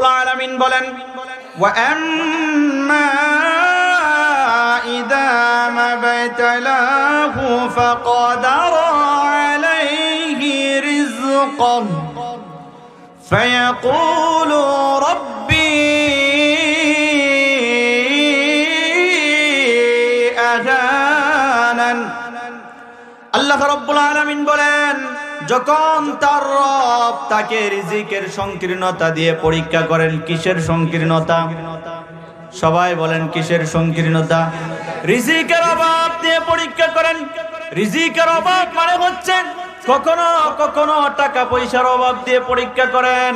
রাব্বুল আলামিন বলেন ওয়া আম্মা ইযা মাবতালাহু ফাকাদারা আলাইহি রিজকাহু ফায়াকুলু রাব্বি আহানান। আল্লাহ রাব্বুল আলামিন বলেন যখন তার রব তাকে রিজিকের সংকীর্ণতা দিয়ে পরীক্ষা করেন। কিসের সংকীর্ণতা? সবাই বলেন কিসের সংকীর্ণতা? রিজিকের অভাব দিয়ে পরীক্ষা করেন। রিজিকের অভাব মানে হচ্ছে কখনো কখনো টাকা পয়সার অভাব দিয়ে পরীক্ষা করেন,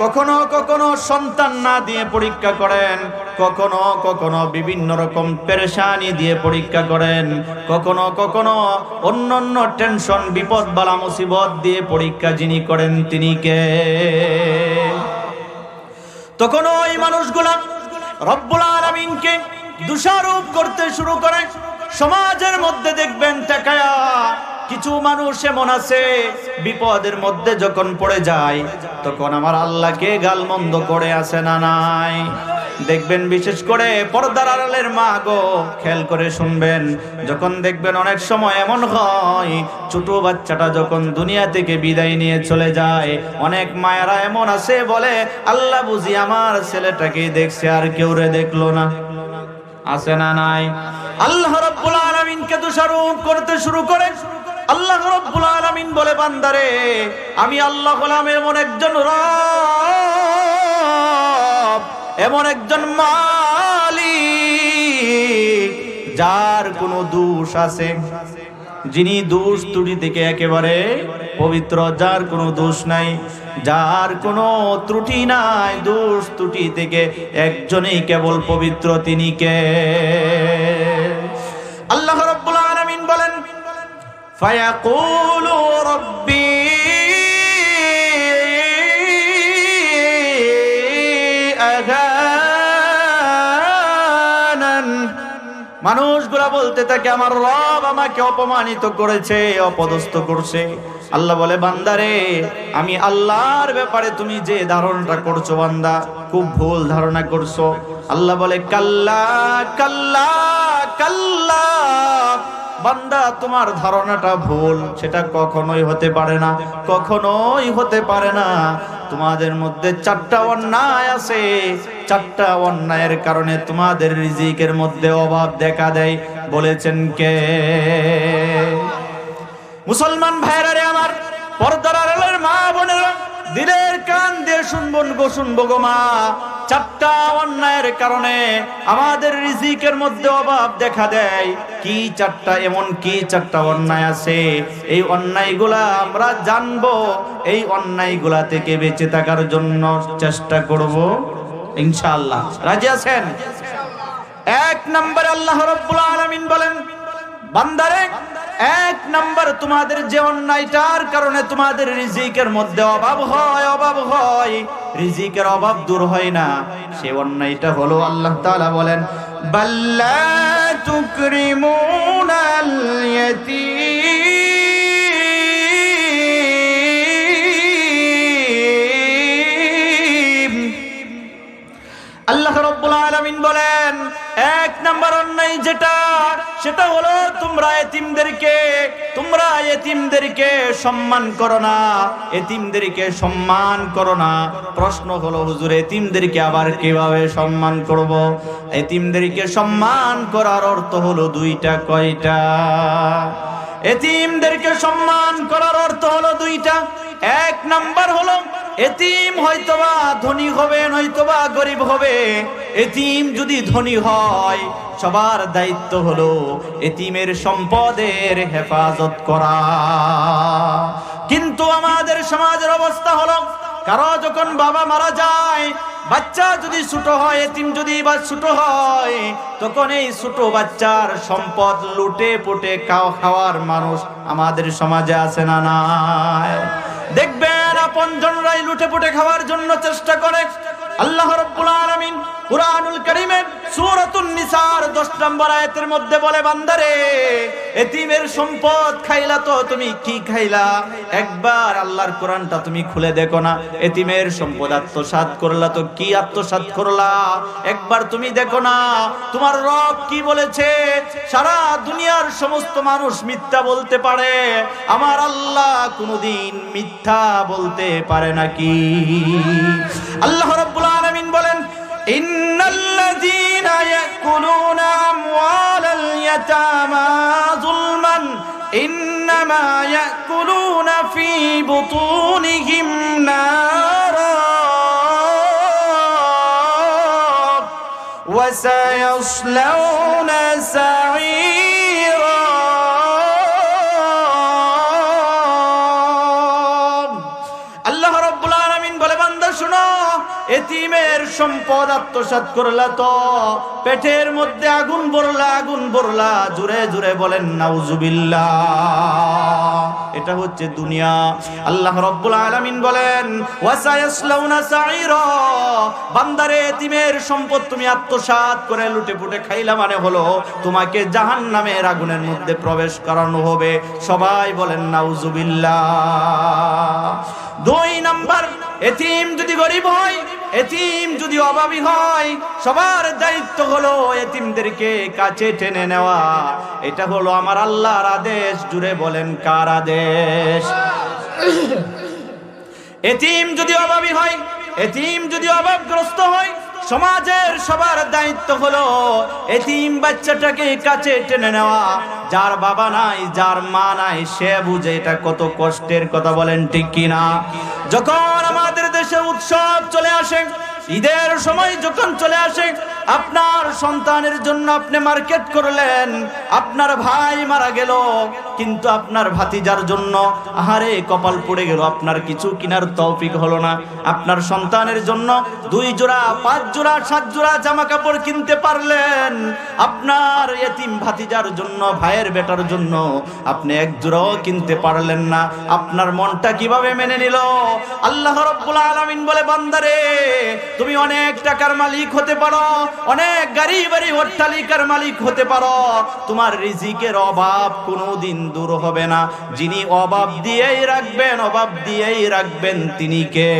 কখনো কখনো সন্তান না দিয়ে পরীক্ষা করেন, কখনো কখনো বিভিন্ন রকম পেরেশানি দিয়ে পরীক্ষা করেন, কখনো কখনো অন্যান্য টেনশন বিপদ বালা মুসিবত দিয়ে পরীক্ষা যিনি করেন তিনি কে? তখন ওই মানুষগুলা রব্বুল আলামিনকে দোষারোপ করতে শুরু করে। সমাজের মধ্যে দেখবেন তাকায়া কিছু মানুষ এমন আছে বিপদের মধ্যে যখন পড়ে যায় তখন আমার আল্লাহকে গালমন্দ করে আসে না নাই? দেখবেন বিশেষ করে পর্দার আড়ালের মা গো, খেয়াল করে শুনবেন, যখন দেখবেন অনেক সময় এমন হয় ছোট বাচ্চাটা যখন দুনিয়া থেকে বিদায় নিয়ে চলে যায়, অনেক মায়েরা এমন আছে বলে আল্লাহ বুঝি আমার ছেলেটাকে দেখছে আর কেউ রে দেখলো না। আছে না নাই? আল্লাহ রাব্বুল আলামিনকে দোষারোপ করতে শুরু করে। আল্লাহ রাব্বুল আলামিন বলে বান্দারে আমি আল্লাহ হলাম এমন একজন রব, এমন একজন মালিক যার কোনো দোষ আছে, যিনি দোষ ত্রুটি থেকে একেবারে পবিত্র, যার কোনো দোষ নাই, যার কোনো ত্রুটি নাই, দোষ ত্রুটি থেকে একজনই কেবল পবিত্র, তিনি কে? আল্লাহ রাব্বুল আলামিন বলেন ফায়াকুলু রাব্বি আহানান। মানুষগুলা বলতে থাকে আমার রব আমাকে অপমানিত করেছে, অপদস্থ করছে। আল্লাহ বলে বান্দারে আমি আল্লাহর ব্যাপারে তুমি যে ধারণাটা করছো বান্দা খুব ভুল ধারণা করছো। আল্লাহ বলে কাল্লা কাল্লা কাল্লা, বান্দা তোমার ধারণাটা ভুল, সেটা কখনোই হতে পারে না, কখনোই হতে পারে না। তোমাদের মধ্যে 4টা অন্যায় আছে, 4টা অন্যায়ের কারণে তোমাদের রিজিকের মধ্যে অভাব দেখা দেয়। বলেছেন কে? মুসলমান ভাইরা রে আমার, পর্দার আড়ালের মা বোনেরা, দিলের কান দিয়ে শুনবো গো মা, 4টা অন্যায়ের কারণে আমাদের রিজিকের মধ্যে অভাব দেখা দেয়। কি 4টা, এমন কি 4টা অন্যায় আছে? এই অন্যায়গুলা আমরা জানবো, এই অন্যায়গুলা থেকে বেঁচে থাকার জন্য চেষ্টা করব ইনশাআল্লাহ। রাজি আছেন? 1 নম্বরে আল্লাহ রাব্বুল আলামিন বলেন বান্দারে 1 নম্বর তোমাদের যে অন্যায়টার কারণে তোমাদের রিজিকের মধ্যে অভাব হয়, রিজিকের অভাব দূর হয় না, সে অন্যায়টা হলো আল্লাহ তাআলা বলেন বাল্লা তুকরিমুনাল ইয়াতীম। আল্লাহ রাব্বুল আলামিন বলেন 1 নম্বর অন্যায় যেটা, সেটা হলো তোমরা এতিমদেরকে সম্মান করো না, এতিমদেরকে সম্মান করো না। প্রশ্ন হলো হুজুর এতিমদেরকে আবার কিভাবে সম্মান করব? এতিমদেরকে সম্মান করার অর্থ হলো 2টা। কয়টা? এতিমদেরকে সম্মান করার অর্থ হলো 2টা। 1 নাম্বার হলো এতিম হয়তোবা ধনী হবে নয়তোবা গরিব হবে। এতিম যদি ধনী হয় সবার দায়িত্ব হলো এতিমের সম্পদের হেফাজত করা। কিন্তু আমাদের সমাজের অবস্থা হলো কারো যখন বাবা মারা যায়, বাচ্চা যদি ছোট হয়, এতিম যদি বা ছোট হয়, তখন এই ছোট বাচ্চার সম্পদ লুটে পুটে খাওয়ার মানুষ আমাদের সমাজে আছে না নাই? দেখবেন আপনজনরাই লুটে পুটে খাওয়ার জন্য চেষ্টা করে। আল্লাহ রাব্বুল আলামিন কুরআনুল কারীমে সূরাতুন নিসা নিসার 10 নম্বর আয়াতের মধ্যে বলে, বান্দারে এতিমের সম্পদ খাইলা তো তুমি কি খাইলা? একবার আল্লাহর কোরআনটা তুমি খুলে দেখো না, এতিমের সম্পদ আত্মসাৎ করলা তো কি আত্মসাৎ করলা? একবার তুমি দেখো না তোমার রব কি বলেছে। সারা দুনিয়ার সমস্ত মানুষ মিথ্যা বলতে পারে, আমার আল্লাহ কোনদিন মিথ্যা বলতে পারে নাকি? আল্লাহ রাব্বুল আলামিন বলেন, ইন্নাল্লাযীনা ইয়াকুলুনা আমওয়ালাল ইয়াতামা যুলমান ইন্নামা ইয়াকুলুনা ফী বুতুনিহিম নারা ওয়া সায়াসলাউনা সাঈরা। আল্লাহ রাব্বুল আলামিন বলে, বান্দা শুনো, এতিমের সম্পদ আত্মসাৎ করলা তো পেটের মধ্যে আগুন ভরলা, আগুন ভরলা। জোরে জোরে বলেন নাউজুবিল্লাহ। এটা হচ্ছে দুনিয়া। আল্লাহ রাব্বুল আলামিন বলেন, ওয়াসায়াসলাউনা সাঈরা, বান্দারে এতিমের সম্পদ তুমি আত্মসাৎ করে লুটে পুটে খাইলা মানে হলো তোমাকে জাহান্নামের আগুনের মধ্যে প্রবেশ করানো হবে। সবাই বলেন নাউজুবিল্লাহ। 2 নাম্বার, এতিম যদি গরিব হয়, এতিম যদি অভাবী হয়, সবার দায়িত্ব হলো এতিমদেরকে কাছে টেনে নেওয়া। এটা হলো আমার আল্লাহর আদেশ। জুড়ে বলেন কার আদেশ? এতিম যদি অভাবী হয়, এতিম যদি অভাবগ্রস্ত হয়, সমাজের সবার দায়িত্ব হলো এতিম বাচ্চাটাকে কাছে টেনে নেওয়া। যার বাবা নাই, যার মা নাই, সে বুঝে এটা কত কষ্টের কথা। বলেন ঠিক কিনা? যখন আমাদের দেশে উৎসব চলে আসে, ঈদের সময় যখন চলে আসে, আপনার সন্তানের জন্য আপনি মার্কেট করলেন, আপনার ভাই মারা গেল, কিন্তু আপনার ভাতিজার জন্য আহারে কপাল পড়ে গেল, আপনার কিছু কেনার তৌফিক হলো না। আপনার সন্তানের জন্য 2 জোড়া, 5 জোড়া, 7 জোড়া জামা কাপড় কিনতে পারলেন, আপনার এতিম ভাতিজার জন্য, ভাইয়ের বেটার জন্য আপনি 1 জোড়াও কিনতে পারলেন না। আপনার মনটা কিভাবে মেনে নিল? আল্লাহ রাব্বুল আলামিন বলে, বান্দারে তুমি অনেক টাকার মালিক হতে পারো, অনেক গাড়ি বাড়ি অট্টালিকার মালিক হতে পারো, তোমার রিজিকের অভাব কোনোদিন দূর হবে না। যিনি অভাব দিয়েই রাখবেন, অভাব দিয়েই রাখবেন, তিনি কে?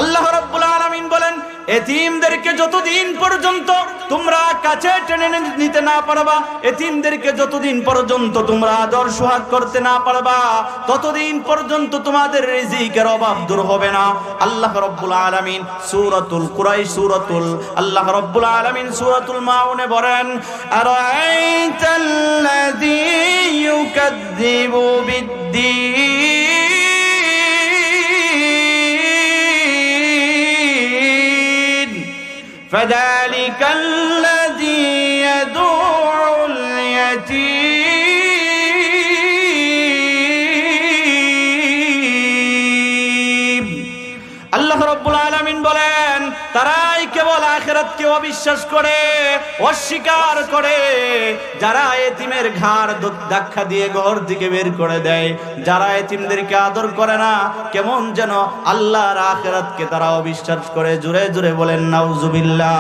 আল্লাহ রাব্বুল আলামিন বলেন, এতিমদেরকে যতদিন পর্যন্ত তোমরা কাছে টেনে নিতে না পারবা, এতিমদেরকে যতদিন পর্যন্ত তোমরা আদর সোহাগ করতে না পারবা, ততদিন পর্যন্ত তোমাদের রিজিকের অভাব দূর হবে না। আল্লাহ রাব্বুল আলামিন সূরাতুল কুরাইশ, আল্লাহ রাব্বুল আলামিন সূরাতুল মাউনে বলেন, আরাআইতাল্লাযী ইউকাযযিবু বিদ্দীন فذلك الذي يدعو اليتيم। আল্লাহ রাব্বুল আলামিন বলেন, তারাই কেবল আখিরাতকে অবিশ্বাস করে, অস্বীকার করে, যারা এতিমের ঘাড় ধাক্কা দিয়ে ঘর থেকে বের করে দেয়, যারা এতিমদেরকে আদর করে না, কেমন যেন আল্লাহর আখিরাতকে তারা অবিশ্বাস করে। জোরে জোরে বলেন নাউজুবিল্লাহ।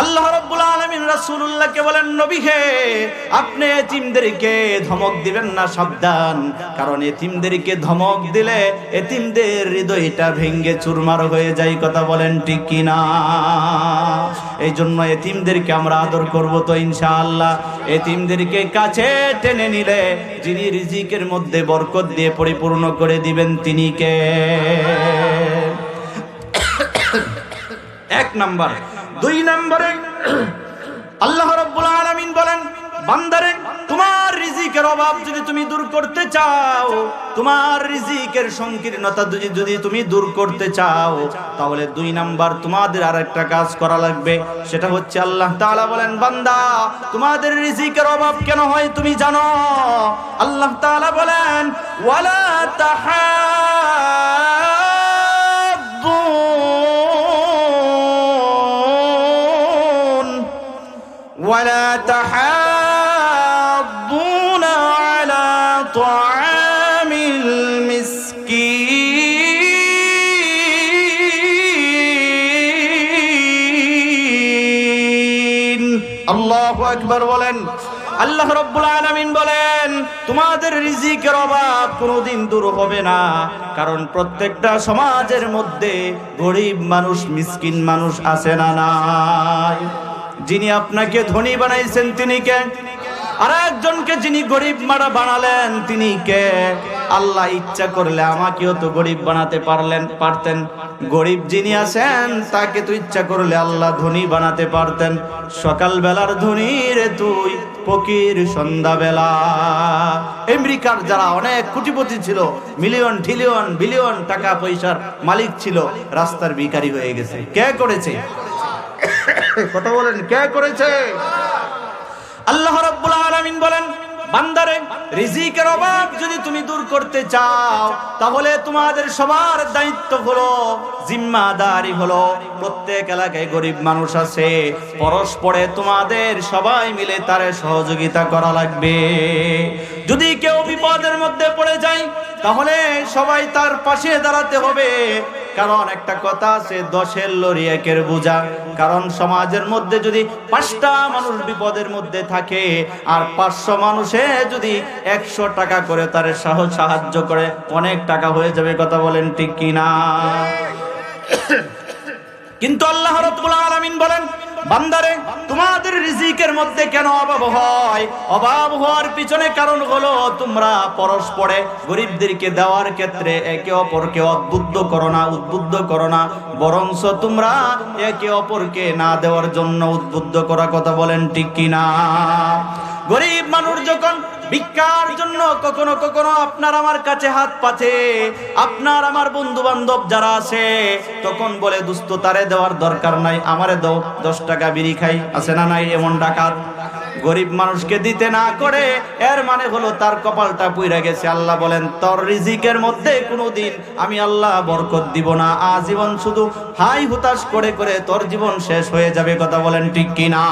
আল্লাহ রাব্বুল আলামিন রাসূলুল্লাহকে বলেন, নবী হে, আপনি এতিমদেরকে ধমক দিবেন না, সাবধান, কারণ এতিমদেরকে ধমক দিলে এতিমদের হৃদয়টা ভেঙে চুরমার হয়ে যায়। কথা বলেন ঠিক কিনা? এই জন্য এতিমদেরকে আমরা আদর করব তো ইনশাআল্লাহ। এতিমদেরকে কাছে টেনে নিলে যিনি রিজিকের মধ্যে বরকত দিয়ে পরিপূর্ণ করে দিবেন, তিনি কে? 1 নাম্বার। 2 নম্বরে আল্লাহ রাব্বুল আলামিন বলেন, বান্দারে তোমার রিজিকের অভাব যদি তুমি দূর করতে চাও, তোমার রিজিকের সংকীর্ণতা যদি তুমি দূর করতে চাও, তাহলে 2 নাম্বার তোমাদের আরেকটা কাজ করা লাগবে। সেটা হচ্ছে আল্লাহ তাআলা বলেন, বান্দা তোমাদের রিজিকের অভাব কেন হয় তুমি জানো? আল্লাহ তাআলা বলেন, ওয়ালা تحاضون على طعام المسكين আল্লাহু আকবার বলেন। আল্লাহ রাব্বুল আলামিন বলেন তোমাদের রিজিকের অভাব কোনোদিন দূর হবে না, কারণ প্রত্যেকটা সমাজের মধ্যে গরিব মানুষ, মিসকিন মানুষ আছে না নাই? যিনি আপনাকে ধনী বানাইছেন তিনি কে? আর একজনকে যিনি গরিব মারা বানালেন তিনি কে? আল্লাহ ইচ্ছা করলে আমাকেও তো গরিব বানাতে পারতেন। গরিব যিনি আছেন তাকে তো ইচ্ছা করলে আল্লাহ ধনী বানাতে পারতেন। সকাল বেলার ধনী রে তুই, ফকির সন্ধ্যাবেলা। আমেরিকার যারা অনেক কোটিপতি ছিল, মিলিয়ন ট্রিলিয়ন বিলিয়ন টাকা পয়সার মালিক ছিল, রাস্তার ভিখারি হয়ে গেছে। কে করেছে? কথা বলেন, কে করেছে? আল্লাহ রাব্বুল আলামিন বলেন বান্দারে, রিজিকের অভাব যদি তুমি দূর করতে চাও তাহলে তোমাদের সবার দায়িত্ব হলো, জিম্মাদারি হলো, প্রত্যেক এলাকায় গরিব মানুষ আছে, পরস্পরে তোমাদের সবাই মিলে তারে সহযোগিতা করা লাগবে। যদি কেউ বিপদের মধ্যে পড়ে যায় তাহলে সবাই তার পাশে দাঁড়াতে হবে, কারণ একটা কথা আছে, 10-এর লরি 1-এর বোঝা। কারণ সমাজের মধ্যে যদি 5টা মানুষ বিপদের মধ্যে থাকে আর 500 মানুষে যদি 100 টাকা করে তার সাহায্য করে, অনেক টাকা হয়ে যাবে। কথা বলেন ঠিক কিনা? কিন্তু আল্লাহ রাব্বুল আলামিন বলেন বান্দারে, তোমাদের রিজিকের মধ্যে কেন অভাব হয়? অভাব হওয়ার পিছনে কারণ হলো তোমরা পরস্পরে গরিবদেরকে দেওয়ার ক্ষেত্রে একে অপরকে উদ্বুদ্ধ করো না, বরংস তোমরা একে অপরকে না দেওয়ার জন্য উদ্বুদ্ধ করা। কথা বলেন ঠিক কিনা? গরিব মানুষ যখন ভিক্ষার জন্য কখনো কখনো আপনার আমার কাছে হাত পাতে, আপনার আমার বন্ধু বান্ধব যারা আছে তখন বলে দোস্ত তারে দেওয়ার দরকার নাই, আমারে দাও, 10 টাকা বিড়ি খাই। আছে না নাই এমন ডাকাত? গরিব মানুষকে দিতে না করে এর মানে হলো তার কপালটা পুইরা গেছে। আল্লাহ বলেন তোর রিজিকের মধ্যে কোনোদিন আমি আল্লাহ বরকত দিব না, আজীবন শুধু হাই হুতাশ করে করে তোর জীবন শেষ হয়ে যাবে। কথা বলেন ঠিক কিনা?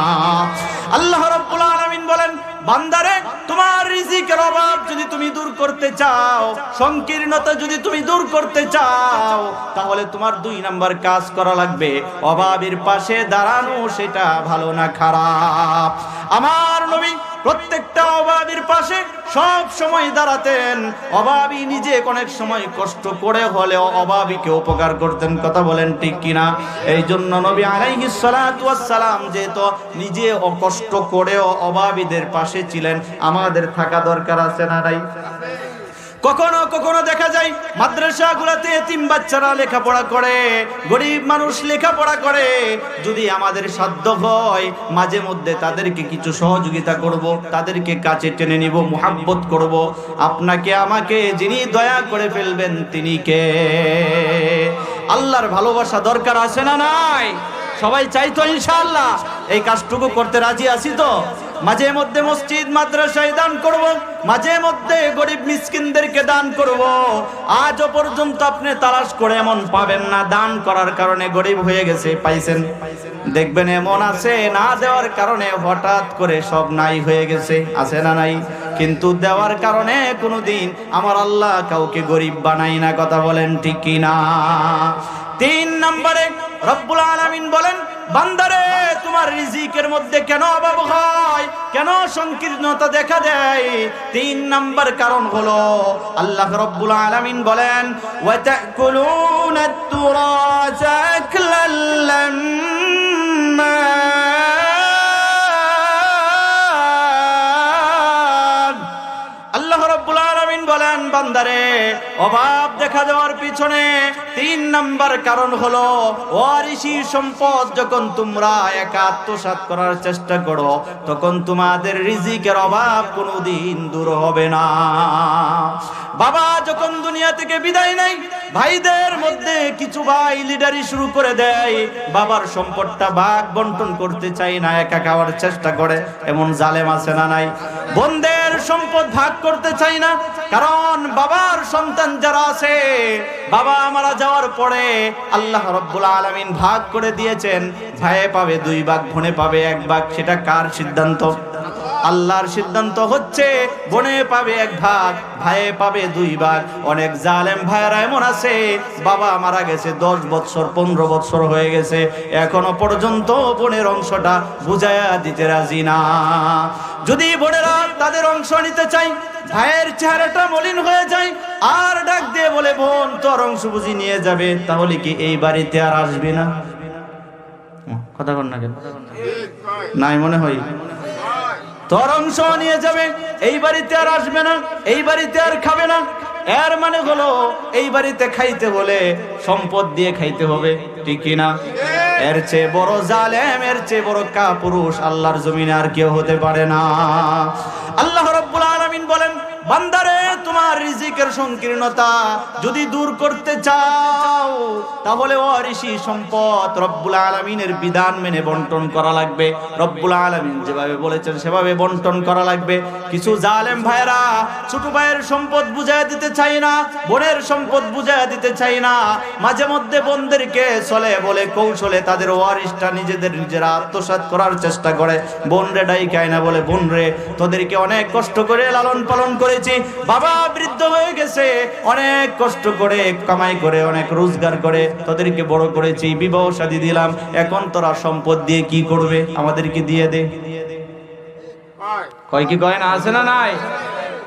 আল্লাহ রাব্বুল আলামিন বলেন বান্দারে, তোমার রিজিকের অভাব যদি তুমি দূর করতে চাও, সংকীর্ণতা যদি তুমি দূর করতে চাও, তাহলে তোমার 2 নাম্বার কাজ করা লাগবে, অভাবীর পাশে দাঁড়ানো। সেটা ভালো না খারাপ? আমার নবী প্রত্যেকটা অভাবীর পাশে সব সময় দাঁড়াতেন। অভাবী নিজে অনেক সময় কষ্ট করে হলেও অভাবীকে উপকার করতেন। কথা বলেন ঠিক কিনা? এই জন্য নবী আলাইহিস সালাতু ওয়াস সালাম যেহেতু নিজে কষ্ট করেও অভাবীদের পাশে ছিলেন, আমাদের থাকা দরকার আছে না নাই? কখনো কখনো দেখা যায় মাদ্রাসাগুলোতে এতিম বাচ্চারা লেখাপড়া করে, গরিব মানুষ লেখাপড়া করে। যদি আমাদের সাধ্য হয় মাঝে মধ্যে তাদেরকে কিছু সহযোগিতা করব, তাদেরকে কাছে টেনে নিব, মুহাব্বত করব। আপনাকে আমাকে যিনি দয়া করে ফেলবেন তিনি কে? আল্লাহর ভালোবাসা দরকার আছে না নাই? সবাই চাই তো ইনশাআল্লাহ? এই কাজটুকু করতে রাজি আছি তো? মাঝে মধ্যে মসজিদ মাদ্রাসায় দান করব, মাঝে মধ্যে গরিব মিসকিনদেরকে দান করব। আজও পর্যন্ত আপনি তালাশ করে এমন পাবেন না দান করার কারণে গরিব হয়ে গেছে। পাইছেন? দেখবেন এমন আছে না দেওয়ার কারণে হঠাৎ করে সব নাই হয়ে গেছে। আছে না নাই? কিন্তু দেওয়ার কারণে কোনোদিন আমার আল্লাহ কাউকে গরিব বানাই না। কথা বলেন ঠিক কিনা? 3 নম্বরে রব্বুল আলামিন বলেন বান্দারে, তোমার রিজিকের মধ্যে কেন অভাব হয়, কেন সংকীর্ণতা দেখা দেয়? 3 নাম্বার কারণ হলো আল্লাহ রাব্বুল আলামিন বলেন ওয়া তাকুলুনাত তুরাসা আকলাল লাম্মা। আল্লাহ রাব্বুল আলামিন বলেন বান্দারে, অভাব দেখা দেওয়ার পিছনে 3 নাম্বার কারণ হলো ওয়ারিসি সম্পদ যখন তোমরা একা আত্মসাৎ করার চেষ্টা করো তখন তোমাদের রিজিকের অভাব কোনোদিন দূর হবে না। বাবা যখন দুনিয়া থেকে বিদায় নেয়, ভাইদের মধ্যে কিছু ভাই লিডারি শুরু করে দেয়, বাবার সম্পদটা ভাগ বন্টন করতে চায় না, একা খাওয়ার চেষ্টা করে। এমন জালেম আছে না নাই? বোনদের সম্পদ ভাগ করতে চাই না, কারণ বাবার সন্তান যারা আছে, বাবা মারা যাওয়ার পরে আল্লাহ রাব্বুল আলামিন ভাগ করে দিয়েছেন, ভাইয়ে পাবে 2 ভাগ, বোনে পাবে 1 ভাগ। সেটা কার সিদ্ধান্ত? আল্লাহর সিদ্ধান্ত হচ্ছে বোনে পাবে 1 ভাগ, ভাইয়ে পাবে 2 ভাগ। অনেক জালেম ভাইরা এমন আছে, বাবা মারা গেছে 10 বছর 15 বছর হয়ে গেছে, এখনো পর্যন্ত বোনের অংশটা বুঝায়া দিতে রাজি না। যদি বোনেরা তাদের অংশ নিতে চায়, ভাইয়ের চেহারাটা মলিন হয়ে যায় আর ডাক দিয়ে বলে বোন তোর অংশ বুঝি নিয়ে যাবে, তাহলে কি এই বাড়িতে আর আসবে না? কথা কন না কেন? নাই মনে হয় তোর অংশ নিয়ে যাবে, এই বাড়িতে আর আসবে না, এই বাড়িতে আর খাবে না। এর মানে হলো এই বাড়িতে খাইতে হলে সম্পদ দিয়ে খাইতে হবে, ঠিক কি না? এর চেয়ে বড় জালেম, এর চেয়ে বড় কাপুরুষ আল্লাহর জমিনে আর কেউ হতে পারে না। আল্লাহ রাব্বুল আলামিন বলেন, বান্দারে তোমার রিজিকের সংকীর্ণতা যদি দূর করতে চাও, তাহলে ওয়ারিসি সম্পদ রব্বুল আলামিনের বিধান মেনে বন্টন করা লাগবে। রব্বুল আলামিন যেভাবে বলেছেন সেভাবে বন্টন করা লাগবে। কিছু জালেম ভাইরা ছোট ভাইয়ের সম্পদ বুঝায় দিতে চাই না, বোনের সম্পদ বুঝায় দিতে চাই না, মাঝে মধ্যে বোনদেরকে চলে বলে কৌশলে তাদের ওয়ারিসটা নিজেরা আত্মসাৎ করার চেষ্টা করে। বোন রে ডাইকায় না, বলে বোন রে তোদেরকে অনেক কষ্ট করে লালন পালন করেছি, বাবা বৃদ্ধ হয়ে গেছে, অনেক কষ্ট করে কামাই করে অনেক রোজগার করে তোদেরকে বড় করেছি, বিবাহ শাদী দিলাম, এখন তোরা সম্পদ দিয়ে কি করবে? আমাদেরকে দিয়ে দে। কয় কি কয় না? আছে না নাই?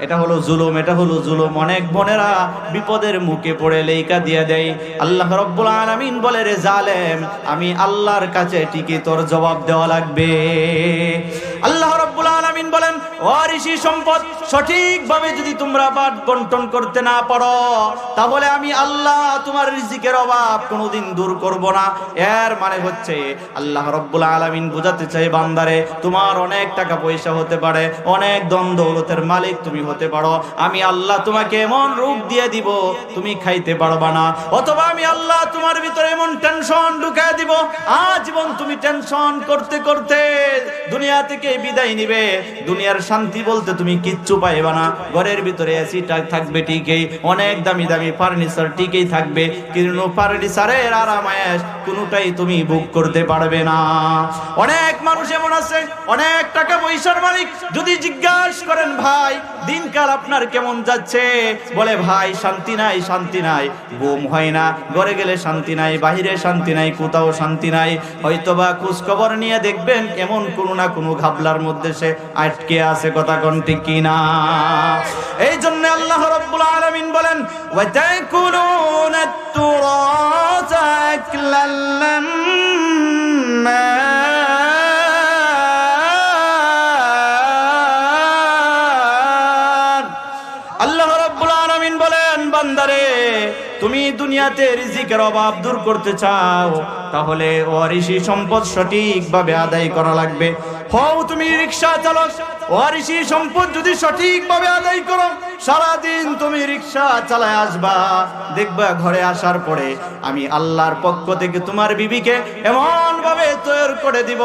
এটা হলো জুলুম, এটা হলো জুলুম। অনেক বোনেরা বিপদের মুখে পড়ে লেখা দিয়ে দেয়। আল্লাহ রাব্বুল আলামিন বলে, রে জালেম, আমি আল্লাহর কাছে ঠিকই তোর জবাব দেওয়া লাগবে। আল্লাহ রাব্বুল আলামিন বলেন, ওয়ারিসি সম্পদ সঠিকভাবে যদি তোমরা বাট বন্টন করতে না পারো, তাহলে আমি আল্লাহ তোমার রিজিকের অভাব কোনোদিন দূর করব না। এর মানে হচ্ছে আল্লাহ রাব্বুল আলামিন বোঝাতে চাই, বান্দারে তোমার অনেক টাকা পয়সা হতে পারে, অনেক ধন দৌলতের মালিক তুমি হতে পারো, আমি আল্লাহ তোমাকে এমন রূপ দিয়ে দিব তুমি খাইতে পারবা না। অথবা আমি আল্লাহ তোমার ভিতরে এমন টেনশন ঢুকায় দিব, আজীবন তুমি টেনশন করতে করতে দুনিয়া থেকে বিদায় নিবে। দুনিয়ার শান্তি বলতে তুমি কিচ্ছু পাইবা না। ঘরের ভিতরে এসি থাকবে ঠিকই, অনেক দামি দামি ফার্নিচার ঠিকই থাকবে, কিন্তু ফার্নিচারের আরাম আয়েশ কোনোটাই তুমি বুক করতে পারবে না। অনেক মানুষ এমন আছে, অনেক টাকা পয়সার মালিক, যদি জিজ্ঞাসা করেন ভাই দিনকাল আপনার কেমন যাচ্ছে, বলে ভাই শান্তি নাই, শান্তি নাই, ঘুম হয় না, ঘরে গেলে শান্তি নাই, বাহিরে শান্তি নাই, কোথাও শান্তি নাই। হয়তোবা খোঁজ খবর নিয়ে দেখবেন এমন কোনো না কোনো ঘাবলার মধ্যে সে আটকে আছে। কথা কোন ঠিক কিনা? এই জন্য আল্লাহ রাব্বুল আলামিন বলেন, ওয়া তাকুলুনা তুরাসা আকলাল লাম্মা। আল্লাহ রাব্বুল আলামিন বলেন, বান্দারে তুমি দুনিয়াতে রিজিকের অভাব দূর করতে চাও, তাহলে ওয়ারিসি সম্পদ সঠিকভাবে আদায় করা লাগবে। হও তুমি রিকশা চালক, ওয়ারিসি সম্পদ যদি সঠিকভাবে আদায় করো, সারাদিন তুমি রিকশা চালায় আসবা, দেখবা ঘরে আসার পরে আমি আল্লাহর পক্ষ থেকে তোমার বিবিকে এমন ভাবে তৈরি করে দিব,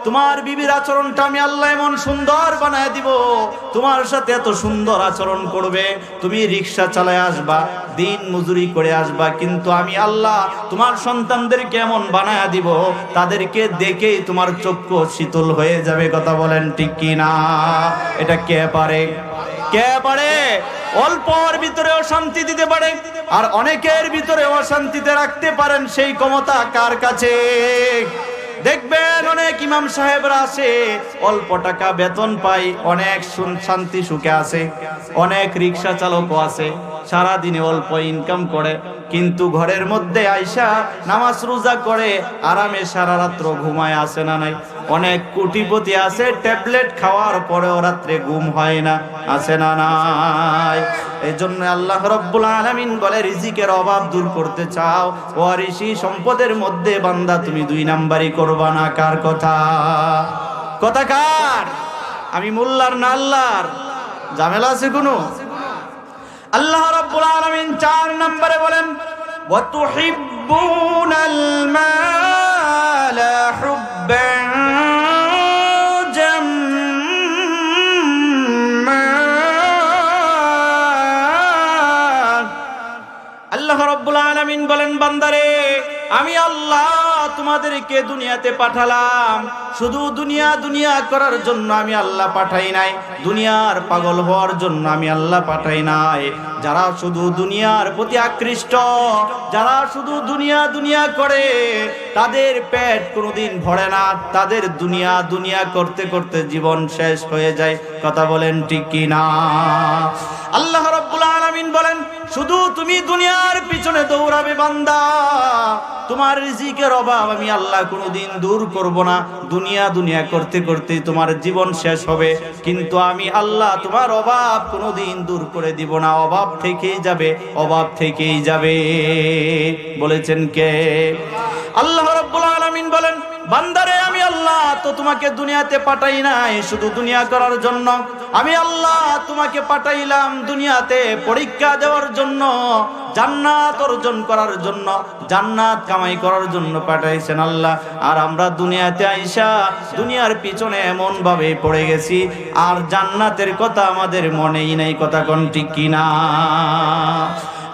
তোমার বিবির আচরণটা আমি আল্লাহ এমন সুন্দর বানায় দিব, তোমার সাথে এত সুন্দর আচরণ করবে, তুমি রিকশা চালায় আসবা, দিন মজুরি করে আসবা, কিন্তু আমি আল্লাহ তোমার সন্তানদেরকে এমন বানায় দিব, তাদেরকে দেখেই তোমার চক্ষু শীতল হয়ে যাবে। কথা বলেন ঠিক কি না? এটা কে পারে? কে পারে? অল্পর ভিতরে অশান্তি দিতে পারে, আর অনেকের ভিতরে অশান্তিতে রাখতে পারেন, সেই ক্ষমতা কার কাছে? দেখবেন অনেক ইমাম সাহেবরা আছে, অল্প টাকা বেতন পায়, অনেক শান্তি সুখে আছে। অনেক রিক্সা চালকও আছে, সারা দিনে অল্প ইনকাম করে, কিন্তু ঘরের মধ্যে আইসা নামাজ রোজা করে আরামে সারা রাত্র ঘুমায়, আছে না নাই? অনেক কোটিপতি আছে, ট্যাবলেট খাওয়ার পরেও রাত্রে ঘুম হয় না, আছে না নাই? এই জন্য আল্লাহ রাব্বুল আলামিন বলে, রিজিকের অভাব দূর করতে চাও, ওয়ারিসি সম্পদের মধ্যে বান্দা তুমি 2 নাম্বারই করবা না। কার কথা? কথা কার? আমি মোল্লার না আল্লাহর? ঝামেলা আছে কোনো? আল্লাহ রাব্বুল আলামিন 4 নম্বরে বলেন, ওয়া তুহিব্বুনাল মালা হুব্বান জাম্মা। আল্লাহ রাব্বুল আলামিন বলেন, বান্দারে আমি আল্লাহ তোমাদেরকে দুনিয়াতে পাঠালাম, শুধু দুনিয়া দুনিয়া করার জন্য আমি আল্লাহ পাঠাই নাই, দুনিয়ার পাগল হওয়ার জন্য আমি আল্লাহ পাঠাই নাই। যারা শুধু দুনিয়ার প্রতি আকৃষ্ট, যারা শুধু দুনিয়া দুনিয়া করে, তাদের পেট কোনোদিন ভরে না, তাদের দুনিয়া দুনিয়া করতে করতে জীবন শেষ হয়ে যায়। কথা বলেন ঠিক কি না? আল্লাহ রাব্বুল আলামিন বলেন, শুধু তুমি দুনিয়ার পিছনে দৌড়াবে বান্দা, তোমার রিজিকের অভাব আমি আল্লাহ কোনোদিন দূর করব না। দুনিয়া দুনিয়া করতে করতে তোমার জীবন শেষ হবে, কিন্তু আমি আল্লাহ তোমার অভাব কোনোদিন দূর করে দিব না। অভাব থেকেই যাবে, অভাব থেকেই যাবে। বলেছেন কে? আল্লাহ রাব্বুল আলামিন বলেন, বান্দারে আমি আল্লাহ তো তোমাকে দুনিয়াতে পাঠাই নাই শুধু দুনিয়া করার জন্য, আমি আল্লাহ তোমাকে পাঠাইলাম দুনিয়াতে পরীক্ষা দেওয়ার জন্য, জান্নাত অর্জন করার জন্য, জান্নাত কামাই করার জন্য পাঠাইছেন আল্লাহ। আর আমরা দুনিয়াতে আইসা দুনিয়ার পিছনে এমন ভাবে পড়ে গেছি, আর জান্নাতের কথা আমাদের মনেই নাই। কথা কোন ঠিক কিনা?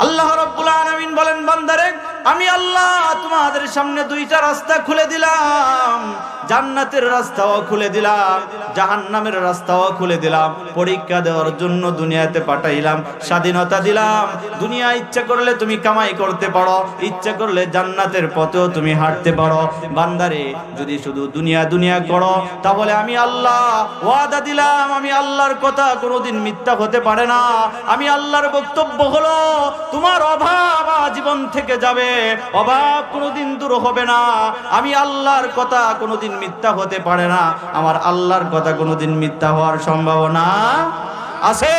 আল্লাহ রাব্বুল আলামিন বলেন, বান্দারে আমি আল্লাহ তোমাদের সামনে দুইটা রাস্তা খুলে দিলাম, জান্নাতের রাস্তাও খুলে দিলাম, জাহান্নামের রাস্তাও খুলে দিলাম। পরীক্ষা দেওয়ার জন্য দুনিয়াতে পাঠাইলাম, স্বাধীনতা দিলাম। দুনিয়া ইচ্ছা করলে তুমি কামাই করতে পারো, ইচ্ছা করলে জান্নাতের পথেও তুমি হাঁটতে পারো। বান্দারে যদি শুধু দুনিয়া দুনিয়া করো, তাহলে আমি আল্লাহ ওয়াদা দিলাম, আমি আল্লাহর কথা কোনোদিন মিথ্যা হতে পারে না। আমি আল্লাহর বক্তব্য হলো, তোমার অভাব জীবন থেকে যাবে, অভাব কোনোদিন দূর হবে না। আমি আল্লাহর কথা কোনোদিন মিথ্যা হতে পারে না। আমার আল্লাহর কথা কোনোদিন মিথ্যা হওয়ার সম্ভাবনা আছে?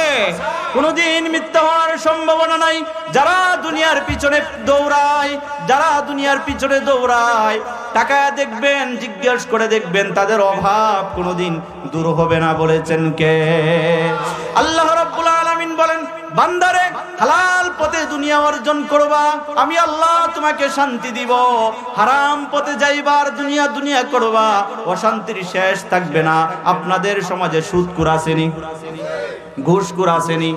কোনোদিন মিথ্যা হওয়ার সম্ভাবনা নাই। যারা দুনিয়ার পিছনে দৌড়ায়, যারা দুনিয়ার পিছনে দৌড়ায়, টাকা দেখবেন, জিজ্ঞেস করে দেখবেন, তাদের অভাব কোনোদিন দূর হবে না। বলেছেন কে? আল্লাহ রাব্বুল আলামিন বলেন, বান্দারে হালাল পথে দুনিয়া অর্জন করবা, আমি আল্লাহ তোমাকে শান্তি দিব। হারাম পথে যাইবার দুনিয়া দুনিয়া করবা, অশান্তির শেষ থাকবে না। আপনাদের সমাজে সুদখোর আসেনি? ঘুষখোর আসেনি?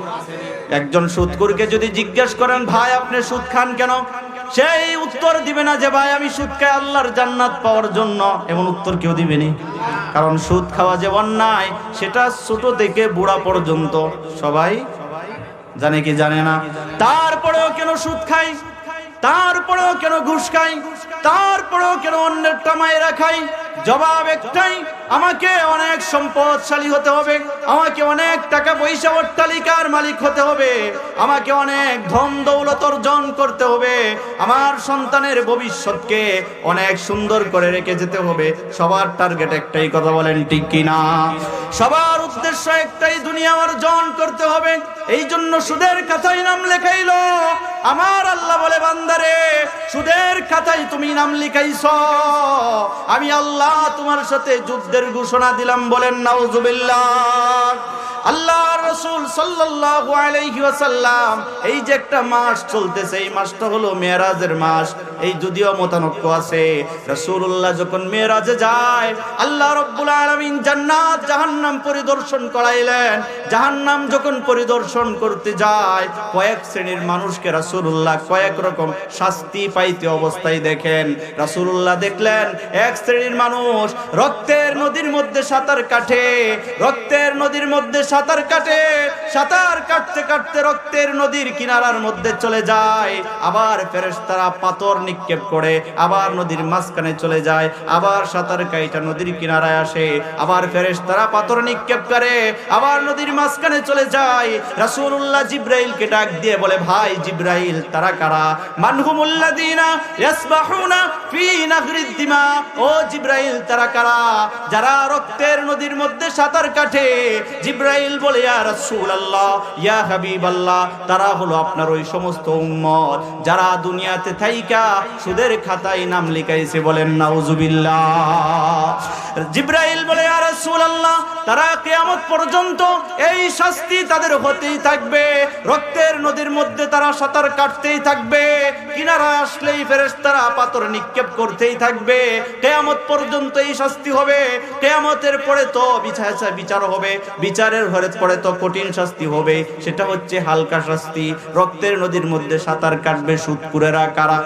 একজন সুদখোরকে যদি জিজ্ঞেস করেন, ভাই আপনি সুদ খান কেন, সেই উত্তর দিবে না যে ভাই আমি সুদ খাই আল্লাহর জান্নাত পাওয়ার জন্য। এমন উত্তর কেউ দিবেনি। কারণ সুদ খাওয়া যে অন্যায়, সেটা ছোট থেকে বুড়া পর্যন্ত সবাই জানে কি জানে না? তারপরেও কেন সুদ খাই, তারপরেও কেন ঘুষ খাই, তারপরেও কেন অন্যের টামাইরা খাই? জবাব একটাই, আমাকে অনেক সম্পদশালী হতে হবে, আমাকে অনেক টাকা পয়সা অট্টালিকার মালিক হতে হবে, আমাকে অনেক ধন দৌলত অর্জন করতে হবে, আমার সন্তানের ভবিষ্যৎকে অনেক সুন্দর করে রেখে যেতে হবে। সবার টার্গেট একটাই। কথা বলেন ঠিক কিনা? সবার উদ্দেশ্য একটাই, দুনিয়া অর্জন করতে হবে। এই জন্য সুদের খাতায় নাম লেখাইলো। আমার আল্লাহ বলে, বান্দারে সুদের খাতায় তুমি নাম লিখাইছো, আমি আল্লাহ তোমার সাথে যুদ্ধের ঘোষণা দিলাম। বলেন নাউজুবিল্লাহ। আল্লাহর রাসূল সাল্লাল্লাহু আলাইহি ওয়াসাল্লাম, এই যে একটা মাস চলতেছে, এই মাসটা হলো মেরাজের মাস। এই যদিও মতানক্য আছে, রাসূলুল্লাহ যখন মেরাজে যায়, আল্লাহ রাব্বুল আলামিন জান্নাত জাহান্নাম পরিদর্শন করাইলেন। জাহান্নাম যখন পরিদর্শন করতে যায়, কয়েক শ্রেণীর মানুষকে রাসূলুল্লাহ কয়েক রকম শাস্তি পাইতে অবস্থায় দেখেন। রাসূলুল্লাহ দেখলেন এক শ্রেণীর মানুষ রক্তের নদীর মধ্যে সাঁতার কাটে, রক্তের নদীর মধ্যে সাঁতার কাটে, সাঁতার কাটতে কাটতে রক্তের নদীর কিনারার মধ্যে চলে যায়। আবার ফেরেশতারা পাথর নিক্ষেপ করে আবার নদীর মাঝখানে চলে যায়, আবার সাঁতার কাইটা নদীর কিনারায় আসে, আবার ফেরেশতারা পাথর নিক্ষেপ করে আবার নদীর মাঝখানে চলে যায়। রাসূলুল্লাহ জিবরাইলকে ডাক দিয়ে বলে, ভাই জিবরাইল, তারা কারা? মানহুমুল্লাযিনা ইয়াসবাহুনা ফি নাহরিদ দিমা। ও জিবরাইল, তারা কারা? যারা রক্তের নদীর মধ্যে সাঁতার কাটে। জিবরাইল বলে, ইয়া রাসূলুল্লাহ, ইয়া হাবিবাল্লাহ, তারা হলো আপনার ওই সমস্ত উম্মত যারা দুনিয়াতে থাইকা সুদের খাতায় নাম লিখাইছে। বলেন নাউজুবিল্লাহ। জিবরাইল বলে, ইয়া রাসূলুল্লাহ, তারা কিয়ামত পর্যন্ত এই শাস্তি তাদের হতেই থাকবে, রক্তের নদীর মধ্যে তারা সাঁতার কাটতেই থাকবে, কিনারা আসলেই ফেরেশতারা পাথর নিক্ষেপ করতেই থাকবে, কিয়ামত পর্যন্ত এই শাস্তি হবে। কিয়ামতের পরে তো বিচার হবে, বিচারের পরে তো কঠিন শাস্তি হবে, সেটা হচ্ছে হালকা শাস্তি। রক্তের নদীর মধ্যে সাঁতার কাটবে সুদখোরেরা কারা?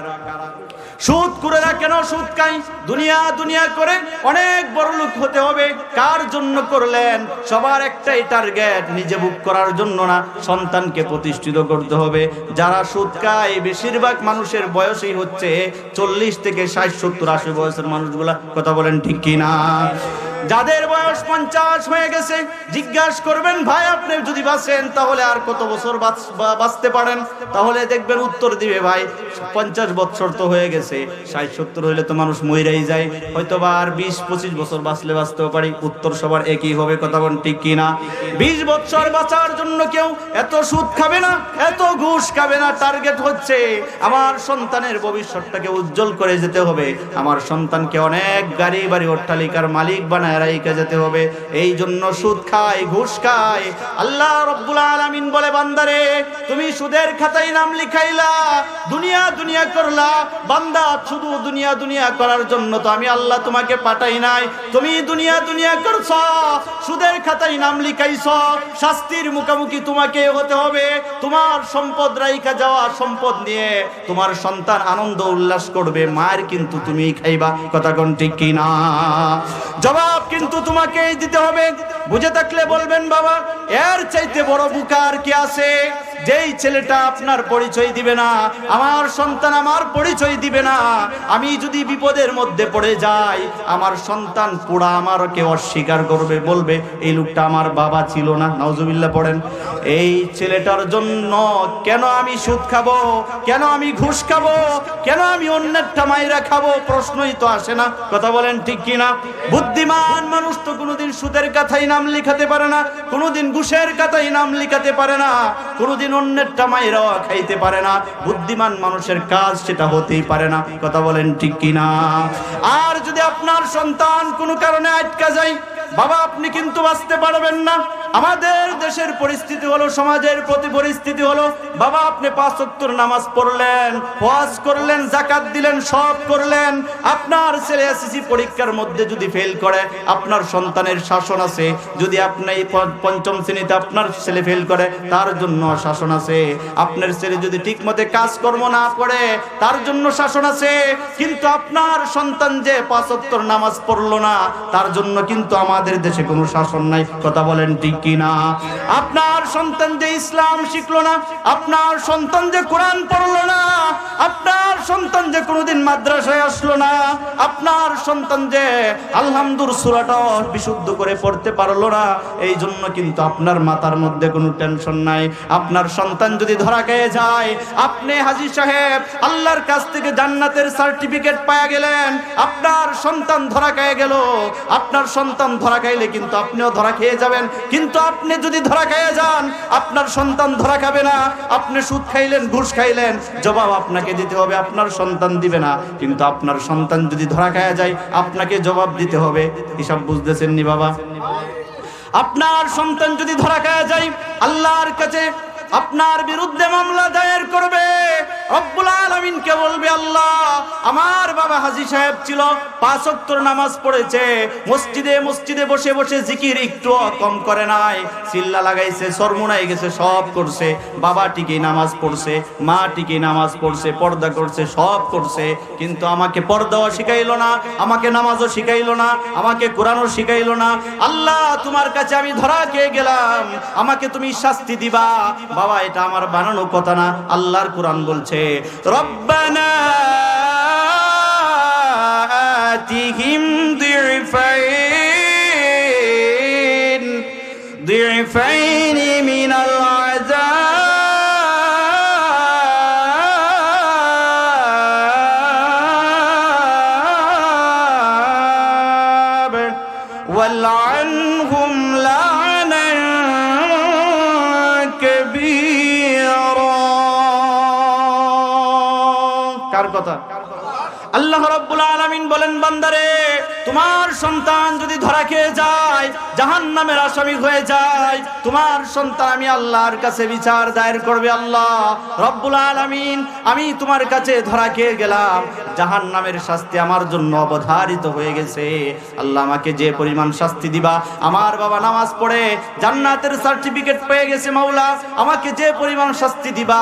সুদখোরেরা কেন সুদ খায়? দুনিয়া দুনিয়া করে অনেক বড় লোক হতে হবে। কার জন্য করলেন? সবার একটাই টার্গেট, নিজে বুক করার জন্য না, সন্তানকে প্রতিষ্ঠিত করতে হবে। যারা সুদ খায় বেশিরভাগ মানুষের বয়সই হচ্ছে 40 থেকে 60, 70, 80 বয়সের মানুষগুলা। কথা বলেন ঠিক কি না? যাদের বয়স 50 হয়ে গেছে জিজ্ঞাসা করবেন, ভাই আপনি যদি বাঁচেন তাহলে আর কত বছর বাঁচতে পারেন? তাহলে দেখবেন উত্তর দিবে, ভাই 50 বছর তো হয়ে গেছে, 60, 70 হইলে তো মানুষ মইরাই যায়, হয়তো বা আর 20-25 বছর বাঁচতেও পারি। উত্তর সবার একই হবে। কথা বলেন ঠিক কি না? 20 বছর বাঁচার জন্য কেউ এত সুদ খাবে না, এত ঘুষ খাবে না। টার্গেট হচ্ছে আমার সন্তানের ভবিষ্যৎটাকে উজ্জ্বল করে যেতে হবে, আমার সন্তানকে অনেক গাড়ি বাড়ি অট্টালিকার মালিক বানায় রাইখা যেতে হবে। এই জন্য সুদ খায়, ঘুষ খায়। আল্লাহ রাব্বুল আলামিন বলে, বান্দারে তুমি সুদের খাতায় নাম লিখাইলা, দুনিয়া দুনিয়া করলা। বান্দা, শুধু দুনিয়া দুনিয়া করার জন্য তো আমি আল্লাহ তোমাকে পাঠাই নাই। তুমি দুনিয়া দুনিয়া করছো, সুদের খাতায় নাম লিখাইছো, শাস্তির মুখোমুখি তোমাকে হতে হবে। তোমার সম্পদ রাইখা যাওয়া সম্পদ নিয়ে তোমার সন্তান আনন্দ উল্লাস করবে, মায়ের কিন্তু তুমিই খাইবা। কথা কোন ঠিক কি না? জবাব কিন্তু তোমাকেই দিতে হবে। বুঝে থাকলে বলবেন, বাবা এর চাইতে বড় বুকার কি আছে? যেই ছেলেটা আপনার পরিচয় দিবে না, আমার সন্তান আমার পরিচয় দিবে না, আমি যদি বিপদের মধ্যে পড়ে যাই, আমার সন্তান পুরা আমারকে অস্বীকার করবে, বলবে এই লোকটা আমার বাবা ছিল না। নাউজুবিল্লাহ পড়েন। এই ছেলেটার জন্য কেন আমি সুদ খাবো, কেন আমি ঘুষ খাবো, কেন আমি অন্যেরটা মাইরা খাবো? প্রশ্নই তো আসে না। কথা বলেন ঠিক কি না? বুদ্ধিমান মানুষ তো কোনোদিন সুদের কথাই নাম লিখাতে পারে না, কোনোদিন ঘুষের কথাই নাম লিখাতে পারে না, কোনোদিন অন্যেরটা মাইরা খাইতে পারে না। বুদ্ধিমান মানুষের কাজ সেটা হতেই পারে না। কথা বলেন ঠিক কি না? আর যদি আপনার সন্তান কোনো কারণে আটকা যায়, বাবা আপনি কিন্তু বাঁচতে পারবেন না। আমাদের দেশের পরিস্থিতি হলো, সমাজের প্রতি পরিস্থিতি হলো, বাবা আপনি 5 ওয়াক্ত নামাজ পড়লেন, ওয়াজ করলেন, যাকাত দিলেন, সব করলেন, আপনার ছেলে এসএসসি পরীক্ষার মধ্যে যদি ফেল করে, আপনার সন্তানের শাসন আছে। যদি আপনি 5ম শ্রেণীতে আপনার ছেলে ফেল করে, তার জন্য শাসন আছে। আপনার ছেলে যদি ঠিকমতো কাজকর্ম না করে, তার জন্য শাসন আছে। কিন্তু আপনার সন্তান যে 5 ওয়াক্ত নামাজ পড়লো না, তার জন্য কিন্তু আমাদের দেশে কোনো শাসন নাই। কথা বলেন ঠিক কি না? আপনার সন্তান যে ইসলাম শিখলো না, আপনার সন্তান যে কোরআন পড়লো না, আপনার সন্তান যে কোনোদিন মাদ্রাসায় আসলো না, আপনার সন্তান যে আলহামদুর সূরাটা বিশুদ্ধ করে পড়তে পারলো না, এই জন্য কিন্তু আপনার মাথার মধ্যে কোনো টেনশন নাই। আপনার সন্তান যদি ধরা খেয়ে যায়, আপনি হাজী সাহেব আল্লাহর কাছ থেকে জান্নাতের সার্টিফিকেট পাওয়া গেলেন, আপনার সন্তান ধরা খেয়ে গেল। আপনার সন্তান ধরা খাইলে কিন্তু আপনিও ধরা খেয়ে যাবেন। কিন্তু আপনি যদি ধরা খেয়ে যান, আপনার সন্তান ধরা খাবে না। আপনি সুদ খাইলেন, ঘুষ খাইলেন, জবাব আপনাকে দিতে হবে, আপনার সন্তান দিবে না। কিন্তু আপনার সন্তান যদি ধরা খেয়ে যায়, আপনাকে জবাব দিতে হবে। হিসাব বুঝতেছেন নি বাবা? আপনার সন্তান যদি ধরা খেয়ে যায়, আল্লাহর কাছে আপনার বিরুদ্ধে মামলা দায়ের করবে। রব্বুল আলামিনকে বলবে, আল্লাহ আমার বাবা হাজী সাহেব ছিল, 5 ওয়াক্ত নামাজ পড়েছে, মসজিদে মসজিদে বসে বসে জিকির একটু কম করে নাই, চিল্লা লাগাইছে, সরমুনাই গেছে, সব করছে। বাবা টিকে নামাজ পড়ছে, মা টিকে নামাজ পড়ছে, পর্দা করছে, সব করছে। কিন্তু আমাকে পর্দাও শিখাইলো না, আমাকে নামাজও শিখাইলো না, আমাকে কোরআনও শিখাইলো না। আল্লাহ তোমার কাছে আমি ধরা খেয়ে গেলাম, আমাকে তুমি শাস্তি দিবা। বাবা এটা আমার বানানো কথা না, আল্লাহর কোরআন বলছে, রব্বানা আতিহিম দিফাইন মিনাল আযাব ওয়ালআনহুম লা'নান কাবীরা। কার কথা? আল্লাহ রাব্বুল আলামিন বলেন, বান্দারে তোমার সন্তান যদি ধরা খেয়ে যায়, জাহান্নামের আসামি হয়ে যায়, তোমার সন্তান আমি আল্লাহর কাছে বিচার দায়ের করবে, আল্লাহ রব্বুল আলামিন আমি তোমার কাছে ধরা খেয়ে গেলাম, জাহান্নামের শাস্তি আমার জন্য অবধারিত হয়ে গেছে, আল্লাহ আমাকে যে পরিমাণ শাস্তি দিবা, আমার বাবা নামাজ পড়ে জান্নাতের সার্টিফিকেট পেয়ে গেছে, মাওলা আমাকে যে পরিমাণ শাস্তি দিবা,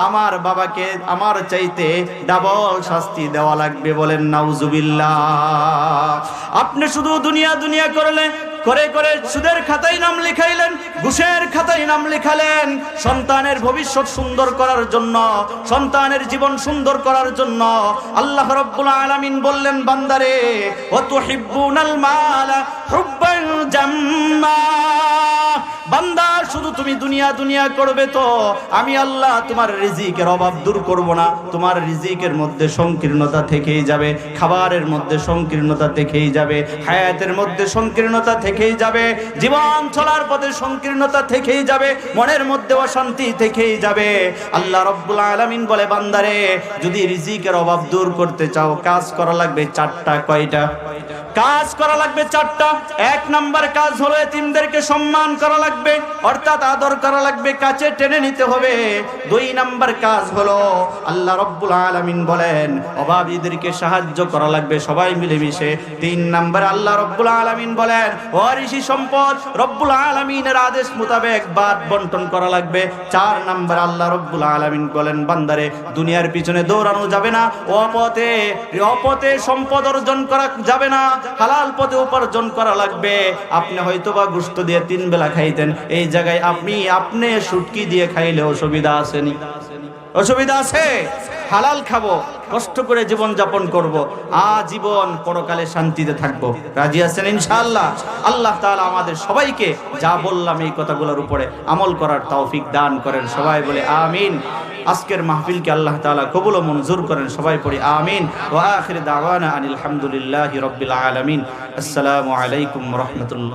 আমার বাবাকে আমার চাইতে ডাবল শাস্তি দেওয়া লাগবে। বলেন নাউজুবিল্লাহ। আপনি শুধু দুনিয়া দুনিয়া করলে করে করে সুদের খাতায় নাম লিখাইলেন, ঘুষের খাতায় নাম লিখালেন, সন্তানের ভবিষ্যৎ সুন্দর করার জন্য, সন্তানের জীবন সুন্দর করার জন্য আল্লাহ রাব্বুল আলামিন বললেন, বান্দারে ওয়া তুহিব্বুনাল মালা হুব্বান জাম্মা, বান্দা শুধু তুমি দুনিয়া দুনিয়া করবে তো আমি আল্লাহ তোমার রিজিকের অভাব দূর করব না, তোমার রিজিকের মধ্যে সংকীর্ণতা থেকেই যাবে, খাবারের মধ্যে সংকীর্ণতা থেকেই যাবে, হায়াতের মধ্যে সংকীর্ণতা থেকেই যাবে, জীবন চলার পথে সংকীর্ণতা থেকেই যাবে, মনের মধ্যে অশান্তি থেকেই যাবে। আল্লাহ রাব্বুল আলামিন বলে, বান্দারে যদি রিজিকের অভাব দূর করতে চাও কাজ করা লাগবে চারটা। কয়টা কাজ করা লাগবে? চারটা। এক নাম্বার কাজ হলো এতিমদেরকে সম্মান করা লাগবে, অর্থাৎ আদর করা লাগবে, কাছে টেনে নিতে হবে। দুই নাম্বার কাজ হলো আল্লাহ রাব্বুল আলামিন বলেন অভাবীদেরকে সাহায্য করা লাগবে সবাই মিলেমিশে। তিন নাম্বার আল্লাহ রাব্বুল আলামিন বলেন ওয়ারিসি সম্পদ রব্বুল আলামিনের আদেশ মোতাবেক বাদ বন্টন করা লাগবে। চার নাম্বার আল্লাহ রাব্বুল আলামিন বলেন, বান্দারে দুনিয়ার পিছনে দৌড়ানো যাবে না, অপথে সম্পদ অর্জন করা যাবে না, হালাল পথে উপার্জন করা লাগবে। আপনি হয়তোবা গোশত দিয়ে 3 বেলা খাইতেন, এই জায়গায় আপনি শুটকি দিয়ে খাইলে অসুবিধা আসেনি? অসুবিধা আছে? হালাল খাবো, কষ্ট করে জীবন যাপন করব, আজীবন পরকালে শান্তিতে থাকবো। রাজি আছেন ইনশাআল্লাহ? আল্লাহ তাআলা আমাদের সবাইকে যা বললাম এই কথাগুলোর উপরে আমল করার তৌফিক দান করেন। সবাই বলে আমিন। আজকের মাহফিলকে আল্লাহ তাআলা কবুল ও মঞ্জুর করেন। সবাই পড়ি আমিন। ওয়া আখির দাওয়ানা আনিল হামদুলিল্লাহি রাব্বিল আলামিন। আসসালামু আলাইকুম ওয়া রাহমাতুল্লাহ।